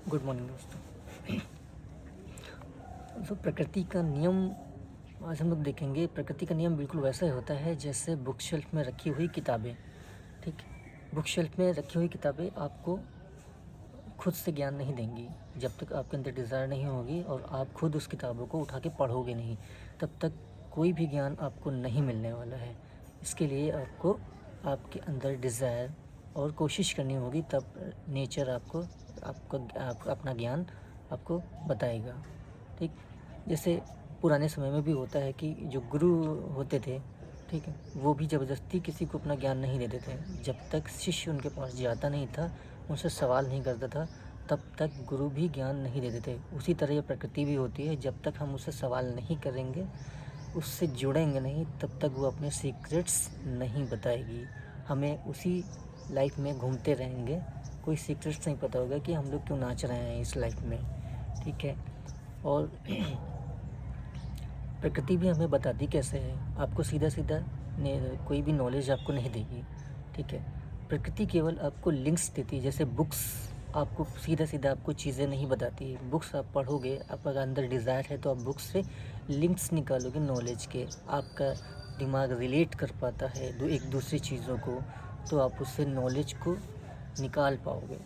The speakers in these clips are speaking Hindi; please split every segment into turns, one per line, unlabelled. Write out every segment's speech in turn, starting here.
गुड मॉर्निंग दोस्तों। तो प्रकृति का नियम आज हम लोग देखेंगे। प्रकृति का नियम बिल्कुल वैसा ही होता है जैसे बुक शेल्फ में रखी हुई किताबें। ठीक, बुक शेल्फ में रखी हुई किताबें आपको खुद से ज्ञान नहीं देंगी। जब तक आपके अंदर डिज़ायर नहीं होगी और आप खुद उस किताबों को उठा के पढ़ोगे नहीं, तब तक कोई भी ज्ञान आपको नहीं मिलने वाला है। इसके लिए आपको आपके अंदर डिज़ायर और कोशिश करनी होगी, तब नेचर आपको अपना ज्ञान आपको बताएगा। ठीक, जैसे पुराने समय में भी होता है कि जो गुरु होते थे, ठीक है, वो भी ज़बरदस्ती किसी को अपना ज्ञान नहीं देते थे। जब तक शिष्य उनके पास जाता नहीं था, उनसे सवाल नहीं करता था, तब तक गुरु भी ज्ञान नहीं देते थे। उसी तरह ये प्रकृति भी होती है, जब तक हम उससे सवाल नहीं करेंगे, उससे जुड़ेंगे नहीं, तब तक वो अपने सीक्रेट्स नहीं बताएगी। हमें उसी लाइफ में घूमते रहेंगे, कोई सीक्रेट्स नहीं पता होगा कि हम लोग क्यों नाच रहे हैं इस लाइफ में। ठीक है, और प्रकृति भी हमें बताती कैसे है। आपको सीधा सीधा कोई भी नॉलेज आपको नहीं देगी। ठीक है, प्रकृति केवल आपको लिंक्स देती है। जैसे बुक्स आपको सीधा सीधा आपको चीज़ें नहीं बताती है। बुक्स आप पढ़ोगे, आपका अंदर डिज़ायर है तो आप बुक्स से लिंक्स निकालोगे नॉलेज के। आपका दिमाग रिलेट कर पाता है एक दूसरी चीज़ों को, तो आप उससे नॉलेज को निकाल पाओगे।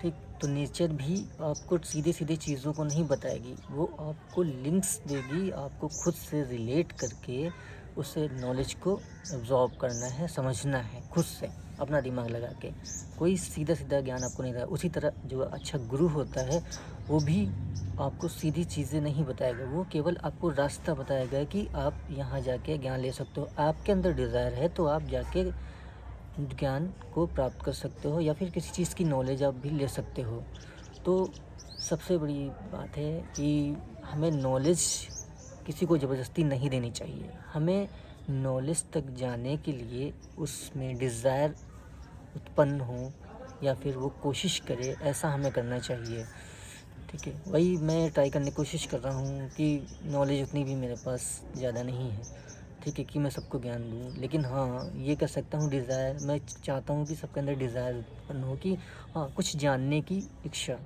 ठीक, तो नेचर भी आपको सीधे सीधे चीज़ों को नहीं बताएगी, वो आपको लिंक्स देगी। आपको खुद से रिलेट करके उसे नॉलेज को एब्जॉर्ब करना है, समझना है खुद से, अपना दिमाग लगा के। कोई सीधा सीधा ज्ञान आपको नहीं देगा। उसी तरह जो अच्छा गुरु होता है, वो भी आपको सीधी चीज़ें नहीं बताएगा, वो केवल आपको रास्ता बताएगा कि आप यहाँ जाके ज्ञान ले सकते हो। आपके अंदर डिज़ायर है तो आप जाके ज्ञान को प्राप्त कर सकते हो, या फिर किसी चीज़ की नॉलेज आप भी ले सकते हो। तो सबसे बड़ी बात है कि हमें नॉलेज किसी को ज़बरदस्ती नहीं देनी चाहिए। हमें नॉलेज तक जाने के लिए उसमें डिज़ायर उत्पन्न हो या फिर वो कोशिश करे, ऐसा हमें करना चाहिए। ठीक है, वही मैं ट्राई करने की कोशिश कर रहा हूँ कि नॉलेज उतनी भी मेरे पास ज़्यादा नहीं है, ठीक है, कि मैं सबको ज्ञान दूँ। लेकिन हाँ, ये कर सकता हूँ, डिज़ायर मैं चाहता हूँ कि सबके अंदर डिज़ायर उत्पन्न हो कि हाँ, कुछ जानने की इच्छा।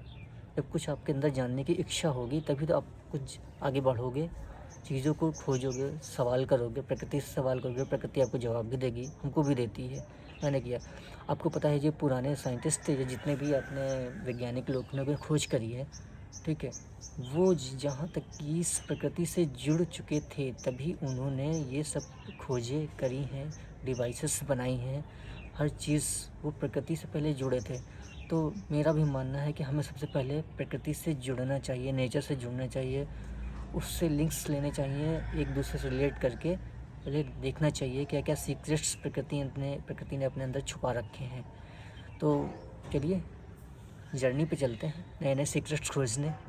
जब कुछ आपके अंदर जानने की इच्छा होगी, तभी तो आप कुछ आगे बढ़ोगे, चीज़ों को खोजोगे, सवाल करोगे, प्रकृति से सवाल करोगे, प्रकृति आपको जवाब भी देगी, हमको भी देती है। मैंने किया, आपको पता है जो पुराने साइंटिस्ट थे, जितने भी अपने वैज्ञानिक लोग ने खोज करी है, ठीक है, वो जहाँ तक कि इस प्रकृति से जुड़ चुके थे, तभी उन्होंने ये सब खोजें करी हैं, डिवाइसेस बनाई हैं, हर चीज़ वो प्रकृति से पहले जुड़े थे। तो मेरा भी मानना है कि हमें सबसे पहले प्रकृति से जुड़ना चाहिए, नेचर से जुड़ना चाहिए, उससे लिंक्स लेने चाहिए, एक दूसरे से रिलेट करके पहले देखना चाहिए क्या क्या सीक्रेट्स प्रकृति ने अपने अंदर छुपा रखे हैं। तो चलिए जर्नी पे चलते हैं नए नए सीक्रेट्स खोजने।